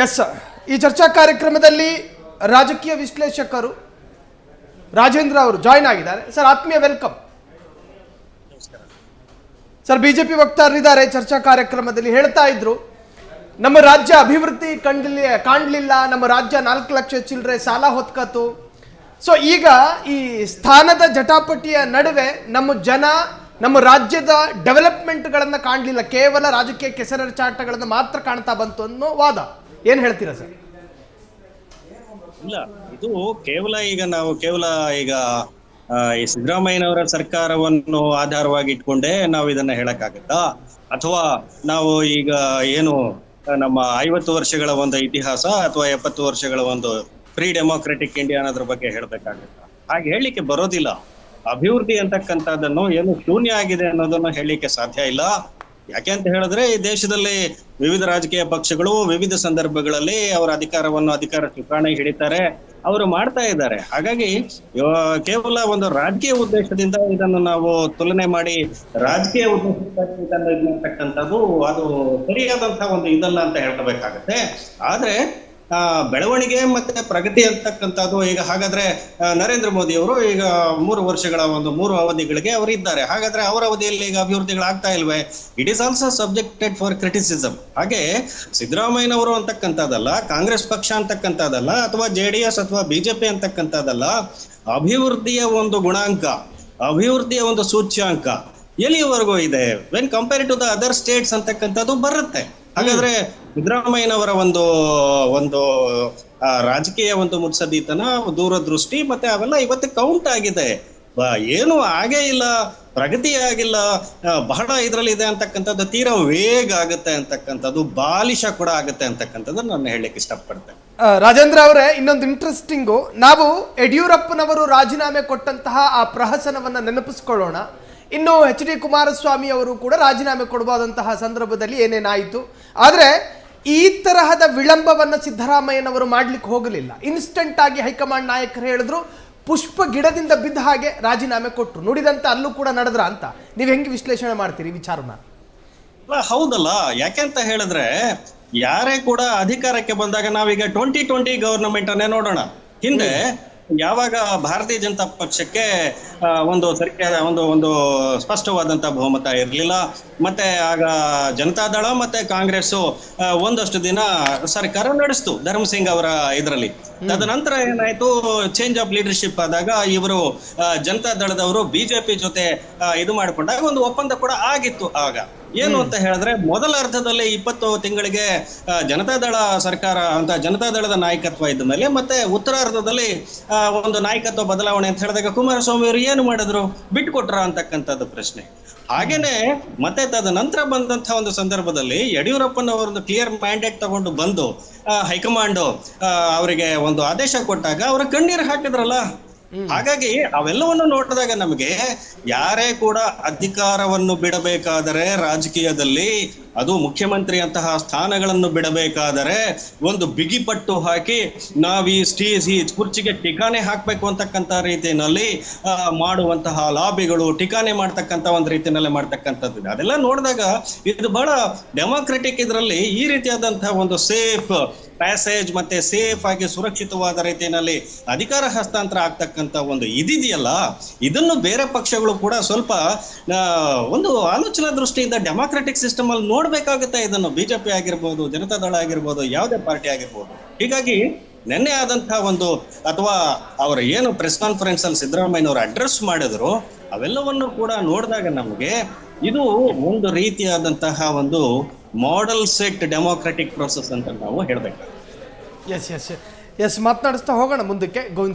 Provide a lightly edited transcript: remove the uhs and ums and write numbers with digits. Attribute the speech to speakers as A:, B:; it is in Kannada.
A: ಎಸ್, ಈ ಚರ್ಚಾ ಕಾರ್ಯಕ್ರಮದಲ್ಲಿ ರಾಜಕೀಯ ವಿಶ್ಲೇಷಕರು ರಾಜೇಂದ್ರ ಅವರು ಜಾಯ್ನ್ ಆಗಿದ್ದಾರೆ. ಸರ್, ಆತ್ಮೀಯ ವೆಲ್ಕಮ್. ಸರ್, ಬಿಜೆಪಿ ವಕ್ತಾರರಿದ್ದಾರೆ ಚರ್ಚಾ ಕಾರ್ಯಕ್ರಮದಲ್ಲಿ. ಹೇಳ್ತಾ ಇದ್ರು, ನಮ್ಮ ರಾಜ್ಯ ಅಭಿವೃದ್ಧಿ ಕಾಣಲಿಲ್ಲ, ನಮ್ಮ ರಾಜ್ಯ 4 ಲಕ್ಷ ಚಿಲ್ಲರೆ ಸಾಲ ಹೊತ್ಕತ್ತು. ಸೊ ಈಗ ಈ ಸ್ಥಾನದ ಜಟಾಪಟಿಯ ನಡುವೆ ನಮ್ಮ ರಾಜ್ಯದ ಡೆವಲಪ್ಮೆಂಟ್ಗಳನ್ನು ಕಾಣಲಿಲ್ಲ, ಕೇವಲ ರಾಜಕೀಯ ಕೆಸರೆರಚಾಟಗಳನ್ನು ಮಾತ್ರ ಕಾಣ್ತಾ ಬಂತು ಅನ್ನೋ ವಾದ. ಏನು ಹೇಳ್ತೀರಾ ಸರ್?
B: ಇಲ್ಲ, ಇದು ಕೇವಲ ಈಗ ಈ ಸಿದ್ದರಾಮಯ್ಯನವರ ಸರ್ಕಾರವನ್ನು ಆಧಾರವಾಗಿ ಇಟ್ಕೊಂಡೇ ನಾವು ಇದನ್ನ ಹೇಳಕ್ಕಾಗತ್ತಾ? ಅಥವಾ ನಾವು ಈಗ ಏನು ನಮ್ಮ 50 ವರ್ಷಗಳ ಒಂದು ಇತಿಹಾಸ ಅಥವಾ 70 ವರ್ಷಗಳ ಒಂದು ಫ್ರೀ ಡೆಮೋಕ್ರೆಟಿಕ್ ಇಂಡಿಯಾ ಅನ್ನೋದ್ರ ಬಗ್ಗೆ ಹೇಳ್ಬೇಕಾಗತ್ತಾ? ಹಾಗೆ ಹೇಳಲಿಕ್ಕೆ ಬರೋದಿಲ್ಲ. ಅಭಿವೃದ್ಧಿ ಅಂತಕ್ಕಂಥದ್ದನ್ನು ಏನು ಶೂನ್ಯ ಆಗಿದೆ ಅನ್ನೋದನ್ನು ಹೇಳಲಿಕ್ಕೆ ಸಾಧ್ಯ ಇಲ್ಲ. ಯಾಕೆ ಅಂತ ಹೇಳಿದ್ರೆ, ಈ ದೇಶದಲ್ಲಿ ವಿವಿಧ ರಾಜಕೀಯ ಪಕ್ಷಗಳು ವಿವಿಧ ಸಂದರ್ಭಗಳಲ್ಲಿ ಅವರ ಅಧಿಕಾರ ಚುಕ್ಕಾಣಿ ಹಿಡಿತಾರೆ, ಅವರು ಮಾಡ್ತಾ ಇದ್ದಾರೆ. ಹಾಗಾಗಿ ಕೇವಲ ಒಂದು ರಾಜಕೀಯ ಉದ್ದೇಶದಿಂದ ಇದನ್ನು ನಾವು ತುಲನೆ ಮಾಡಿ ರಾಜಕೀಯ ಉದ್ದೇಶದಿಂದ ಇರ್ತಕ್ಕಂಥದ್ದು ಅದು ಸರಿಯಾದಂತಹ ಒಂದು ಇದಲ್ಲ ಅಂತ ಹೇಳ್ಕೋಬೇಕಾಗತ್ತೆ. ಆದ್ರೆ ಬೆಳವಣಿಗೆ ಮತ್ತೆ ಪ್ರಗತಿ ಅಂತಕ್ಕಂಥದ್ದು ಈಗ ಹಾಗಾದ್ರೆ ನರೇಂದ್ರ ಮೋದಿ ಅವರು ಈಗ 3 ವರ್ಷಗಳ ಒಂದು 3 ಅವಧಿಗಳಿಗೆ ಅವರು ಇದ್ದಾರೆ. ಹಾಗಾದ್ರೆ ಅವರ ಅವಧಿಯಲ್ಲಿ ಈಗ ಅಭಿವೃದ್ಧಿಗಳಾಗ್ತಾ ಇಲ್ವೇ? It is also subjected for criticism. ಹಾಗೆ ಸಿದ್ದರಾಮಯ್ಯನವರು ಅಂತಕ್ಕಂಥದ್ದಲ್ಲ, ಕಾಂಗ್ರೆಸ್ ಪಕ್ಷ ಅಂತಕ್ಕಂಥದ್ದಲ್ಲ, ಅಥವಾ JDS ಅಥವಾ ಬಿಜೆಪಿ ಅಂತಕ್ಕಂಥದ್ದಲ್ಲ. ಅಭಿವೃದ್ಧಿಯ ಒಂದು ಗುಣಾಂಕ, ಅಭಿವೃದ್ಧಿಯ ಒಂದು ಸೂಚ್ಯಾಂಕ ಎಲ್ಲಿಯವರೆಗೂ ಇದೆ when compare to the other states ಅಂತಕ್ಕಂಥದ್ದು ಬರುತ್ತೆ. ಹಾಗಾದ್ರೆ ಸಿದ್ದರಾಮಯ್ಯನವರ ಒಂದು ರಾಜಕೀಯ ಒಂದು ಮುತ್ಸದ್ದಿತನ, ದೂರದೃಷ್ಟಿ ಮತ್ತೆ ಅವೆಲ್ಲ ಇವತ್ತು ಕೌಂಟ್ ಆಗಿದೆ. ಏನು ಆಗೇ ಇಲ್ಲ, ಪ್ರಗತಿ ಆಗಿಲ್ಲ, ಬಹಳ ಇದ್ರಲ್ಲಿ ಇದೆ ಅಂತಕ್ಕಂಥದ್ದು, ತೀರಾ ವೇಗ ಆಗುತ್ತೆ ಅಂತಕ್ಕಂಥದ್ದು, ಬಾಲಿಶ ಕೂಡ ಆಗುತ್ತೆ ಅಂತಕ್ಕಂಥದ್ದು ನಾನು ಹೇಳಲಿಕ್ಕೆ ಇಷ್ಟಪಡ್ತೇನೆ.
A: ರಾಜೇಂದ್ರ ಅವರೇ, ಇನ್ನೊಂದು ಇಂಟ್ರೆಸ್ಟಿಂಗು, ನಾವು ಯಡಿಯೂರಪ್ಪನವರು ರಾಜೀನಾಮೆ ಕೊಟ್ಟಂತಹ ಆ ಪ್ರಹಸನವನ್ನ ನೆನಪಿಸ್ಕೊಳ್ಳೋಣ. ಇನ್ನು HD ಕುಮಾರಸ್ವಾಮಿ ಅವರು ಕೂಡ ರಾಜೀನಾಮೆ ಕೊಡಬಹುದಂತಹ ಸಂದರ್ಭದಲ್ಲಿ ಏನೇನಾಯಿತು. ಆದರೆ ಈ ತರಹದ ವಿಳಂಬವನ್ನು ಸಿದ್ದರಾಮಯ್ಯನವರು ಮಾಡ್ಲಿಕ್ಕೆ ಹೋಗಲಿಲ್ಲ. ಇನ್ಸ್ಟೆಂಟ್ ಆಗಿ ಹೈಕಮಾಂಡ್ ನಾಯಕರು ಹೇಳಿದ್ರು, ಪುಷ್ಪ ಗಿಡದಿಂದ ಬಿದ್ದ ಹಾಗೆ ರಾಜೀನಾಮೆ ಕೊಟ್ಟರು. ನುಡಿದಂತೆ ಅಲ್ಲೂ ಕೂಡ ನಡೆದ್ರ ಅಂತ ನೀವು ಹೆಂಗೆ ವಿಶ್ಲೇಷಣೆ ಮಾಡ್ತೀರಿ ವಿಚಾರನ?
B: ಹೌದಲ್ಲ, ಯಾಕೆಂತ ಹೇಳಿದ್ರೆ ಯಾರೇ ಕೂಡ ಅಧಿಕಾರಕ್ಕೆ ಬಂದಾಗ ನಾವೀಗ 2020 ಗವರ್ನಮೆಂಟ್ ಅನ್ನೇ ನೋಡೋಣ. ಹಿಂದೆ ಯಾವಾಗ ಭಾರತೀಯ ಜನತಾ ಪಕ್ಷಕ್ಕೆ ಒಂದು ಸರಿಯಾದ ಒಂದು ಸ್ಪಷ್ಟವಾದಂತ ಬಹುಮತ ಇರಲಿಲ್ಲ, ಮತ್ತೆ ಆಗ ಜನತಾದಳ ಮತ್ತೆ ಕಾಂಗ್ರೆಸ್ ಒಂದಷ್ಟು ದಿನ ಸರ್ಕಾರ ನಡೆಸ್ತು ಧರ್ಮಸಿಂಗ್ ಅವರ ಇದರಲ್ಲಿ. ತದನಂತರ ಏನಾಯ್ತು, ಚೇಂಜ್ ಆಫ್ ಲೀಡರ್ಶಿಪ್ ಆದಾಗ ಇವರು ಜನತಾದಳದವರು ಬಿಜೆಪಿ ಜೊತೆ ಇದು ಮಾಡಿಕೊಂಡಾಗ ಒಂದು ಒಪ್ಪಂದ ಕೂಡ ಆಗಿತ್ತು. ಆಗ ಏನು ಅಂತ ಹೇಳಿದ್ರೆ, ಮೊದಲ ಅರ್ಧದಲ್ಲಿ 20 ತಿಂಗಳಿಗೆ ಜನತಾದಳ ಸರ್ಕಾರ ಅಂತ ಜನತಾದಳದ ನಾಯಕತ್ವ ಇದ್ದ ಮೇಲೆ, ಮತ್ತೆ ಉತ್ತರಾರ್ಧದಲ್ಲಿ ಒಂದು ನಾಯಕತ್ವ ಬದಲಾವಣೆ ಅಂತ ಹೇಳಿದಾಗ ಕುಮಾರಸ್ವಾಮಿ ಅವರು ಏನು ಮಾಡಿದ್ರು, ಬಿಟ್ಕೊಟ್ರ ಅಂತಕ್ಕಂಥದ್ದು ಪ್ರಶ್ನೆ. ಹಾಗೇನೆ ಮತ್ತೆ ತದನಂತರ ಬಂದಂತಹ ಒಂದು ಸಂದರ್ಭದಲ್ಲಿ ಯಡಿಯೂರಪ್ಪನವರೊಂದು ಕ್ಲಿಯರ್ ಮ್ಯಾಂಡೇಟ್ ತಗೊಂಡು ಬಂದು ಹೈಕಮಾಂಡ್ ಅವರಿಗೆ ಒಂದು ಆದೇಶ ಕೊಟ್ಟಾಗ ಅವರ ಕಣ್ಣೀರು ಹಾಕಿದ್ರಲ್ಲ. ಹಾಗಾಗಿ ಅವೆಲ್ಲವನ್ನು ನೋಡಿದಾಗ ನಮಗೆ ಯಾರೇ ಕೂಡ ಅಧಿಕಾರವನ್ನು ಬಿಡಬೇಕಾದರೆ ರಾಜಕೀಯದಲ್ಲಿ, ಅದು ಮುಖ್ಯಮಂತ್ರಿ ಅಂತಹ ಸ್ಥಾನಗಳನ್ನು ಬಿಡಬೇಕಾದರೆ ಒಂದು ಬಿಗಿಪಟ್ಟು ಹಾಕಿ ನಾವು ಈ ಕುರ್ಚಿಗೆ ಟಿಕಾನೆ ಹಾಕ್ಬೇಕು ಅಂತಕ್ಕಂಥ ರೀತಿಯಲ್ಲಿ ಮಾಡುವಂತಹ ಲಾಬಿಗಳು, ಟಿಕಾನೆ ಮಾಡ್ತಕ್ಕಂಥ ಒಂದು ರೀತಿಯಲ್ಲಿ ಮಾಡ್ತಕ್ಕಂಥದ್ದು, ಅದೆಲ್ಲ ನೋಡಿದಾಗ ಇದು ಬಹಳ ಡೆಮೋಕ್ರೆಟಿಕ್ ಇದರಲ್ಲಿ ಈ ರೀತಿಯಾದಂತಹ ಒಂದು ಸೇಫ್ ಪ್ಯಾಸೇಜ್ ಮತ್ತೆ ಸೇಫ್ ಆಗಿ ಸುರಕ್ಷಿತವಾದ ರೀತಿಯಲ್ಲಿ ಅಧಿಕಾರ ಹಸ್ತಾಂತರ ಆಗ್ತಕ್ಕಂಥ ಒಂದು ಇದಿದೆಯಲ್ಲ, ಇದನ್ನು ಬೇರೆ ಪಕ್ಷಗಳು ಕೂಡ ಸ್ವಲ್ಪ ಒಂದು ಆಲೋಚನಾ ದೃಷ್ಟಿಯಿಂದ ಡೆಮಾಕ್ರೆಟಿಕ್ ಸಿಸ್ಟಮ್ ಅಲ್ಲಿ ನೋಡ್ಬೇಕಾಗುತ್ತೆ. ಇದನ್ನು ಬಿಜೆಪಿ ಆಗಿರ್ಬೋದು, ಜನತಾದಳ ಆಗಿರ್ಬೋದು, ಯಾವುದೇ ಪಾರ್ಟಿ ಆಗಿರ್ಬೋದು. ಹೀಗಾಗಿ ನಿನ್ನೆ ಆದಂತಹ ಒಂದು ಅಥವಾ ಅವರ ಏನು ಪ್ರೆಸ್ ಕಾನ್ಫರೆನ್ಸ್ ಅಲ್ಲಿ ಸಿದ್ದರಾಮಯ್ಯನವರು ಅಡ್ರೆಸ್ ಮಾಡಿದ್ರು, ಅವೆಲ್ಲವನ್ನು ಕೂಡ ನೋಡಿದಾಗ ನಮಗೆ ಇದು ಒಂದು ರೀತಿಯಾದಂತಹ ಒಂದು ಮಾಡೆಲ್ ಸೆಟ್ ಡೆಮೋಕ್ರೆಟಿಕ್ ಪ್ರೊಸೆಸ್ ಅಂತ ನಾವು ಹೇಳ್ಬೇಕು.
A: ಎಸ್ ಮಾತನಾಡಿಸ್ತಾ ಹೋಗೋಣ ಮುಂದಕ್ಕೆ. ಗೋವಿಂದ